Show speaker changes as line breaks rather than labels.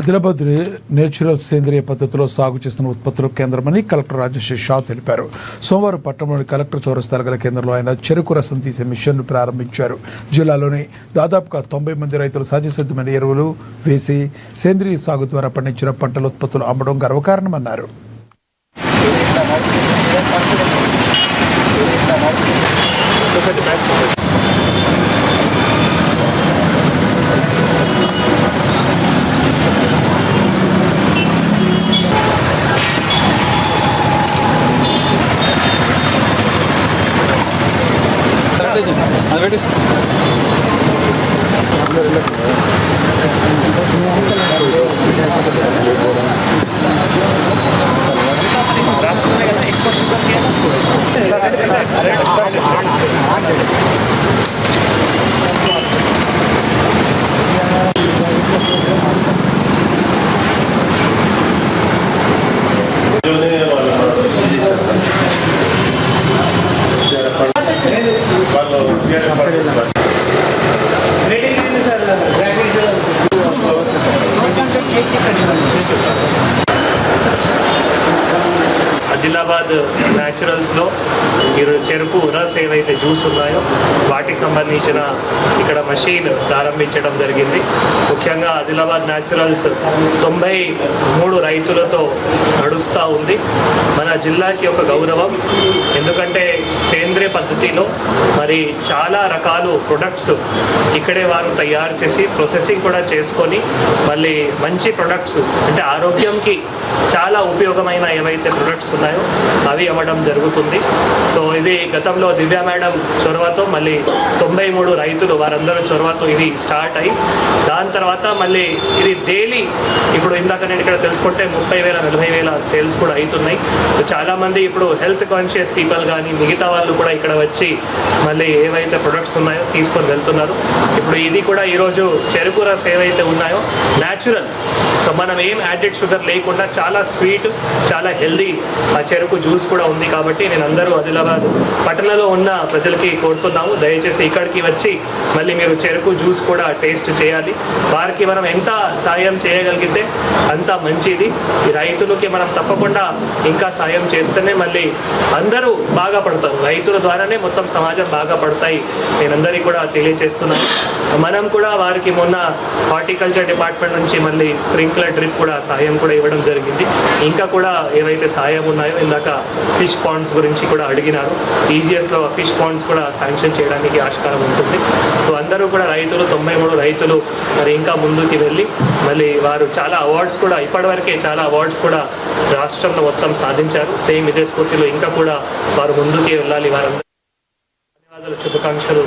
Adilabad natural సేంద్రియ పద్ధతిలో సాగు చేస్తున్న ఉత్పత్తుల కేంద్రమని కలెక్టర్ రాజేష్ షా తెలిపారు. సోమవారం పట్టణంలోని కలెక్టర్ చౌరస్తాల గల కేంద్రంలో ఆయన చెరుకు రసం తీసే మిషన్ను ప్రారంభించారు. జిల్లాలోని దాదాపుగా 90 మంది రైతులు సహజసిద్ధమైన ఎరువులు వేసి సేంద్రియ సాగు ద్వారా పండించిన పంటల ఉత్పత్తులు అమ్మడం గర్వకారణమన్నారు.
ఆదిలాబాద్ న్యాచురల్స్లో చెరుకు రస్ ఏవైతే జ్యూస్ ఉన్నాయో వాటికి సంబంధించిన ఇక్కడ మషీన్ ప్రారంభించడం జరిగింది. ముఖ్యంగా ఆదిలాబాద్ న్యాచురల్స్ 93 రైతులతో నడుస్తూ ఉంది. మన జిల్లాకి ఒక గౌరవం, ఎందుకంటే సేంద్రియ పద్ధతిలో మరి చాలా రకాలు ప్రొడక్ట్స్ ఇక్కడే వారు తయారు చేసి ప్రాసెసింగ్ కూడా చేసుకొని మళ్ళీ మంచి ప్రొడక్ట్స్ అంటే ఆరోగ్యంకి చాలా ఉపయోగమైన ఏవైతే ప్రొడక్ట్స్ ఉన్నాయో అవి అమ్మడం జరుగుతుంది. సో ఇది గతంలో దివ్య మేడం చొరవతో మళ్ళీ 93 రైతులు వారందరూ చొరవతో ఇది స్టార్ట్ అయ్యి దాని తర్వాత మళ్ళీ ఇది డైలీ ఇప్పుడు ఇందాక నేను ఇక్కడ తెలుసుకుంటే 30,000 40,000 సేల్స్ కూడా అవుతున్నాయి. చాలామంది ఇప్పుడు హెల్త్ కాన్షియస్ పీపుల్ కానీ మిగతా వాళ్ళు కూడా ఇక్కడ వచ్చి మళ్ళీ ఏవైతే ప్రొడక్ట్స్ ఉన్నాయో తీసుకొని వెళ్తున్నారు. ఇప్పుడు ఇది కూడా ఈరోజు చెరుకు రస్ ఏవైతే ఉన్నాయో న్యాచురల్, సో మనం ఏం యాడెడ్ షుగర్ లేకుండా చాలా స్వీట్ చాలా హెల్దీ ఆ చెరుకు జ్యూస్ కూడా ఉంది. కాబట్టి నేను అందరూ ఆదిలాబాద్ పట్టణంలో ఉన్న ప్రజలకి కోరుతున్నాము, దయచేసి ఇక్కడికి వచ్చి మళ్ళీ మీరు చెరుకు జ్యూస్ కూడా టేస్ట్ చేయాలి. వారికి మనం ఎంత సాయం చేయగలిగితే అంత మంచిది. ఈ రైతులకి మనం తప్పకుండా ఇంకా సాయం చేస్తేనే మళ్ళీ అందరూ బాగా పడతారు. రైతుల ద్వారానే మొత్తం సమాజం బాగా పడతాయి. నేను అందరికీ కూడా తెలియజేస్తున్నాను. మనం కూడా వారికి మొన్న హార్టికల్చర్ డిపార్ట్మెంట్ నుంచి మళ్ళీ స్ప్రింక్లర్ డ్రిప్ కూడా సాయం కూడా ఇవ్వడం జరిగింది. ఇంకా కూడా ఏవైతే సాయం ఉన్నాయో ఇందాక ఫిష్ పాండ్స్ గురించి కూడా అడిగినారు. ఈజీఎస్లో ఫిష్ పాండ్స్ కూడా శాంక్షన్ చేయడానికి ఆస్కారం ఉంటుంది. సో అందరూ కూడా రైతులు 93 రైతులు మరి ఇంకా ముందుకు వెళ్ళి మళ్ళీ వారు చాలా అవార్డ్స్ కూడా ఇప్పటివరకే చాలా అవార్డ్స్ కూడా రాష్ట్రంలో మొత్తం సాధించారు. సేమ్ ఇదే స్ఫూర్తిలో ఇంకా కూడా వారు ముందుకు వెళ్ళాలి. వారందరూ ధన్యవాదాలు, శుభాకాంక్షలు.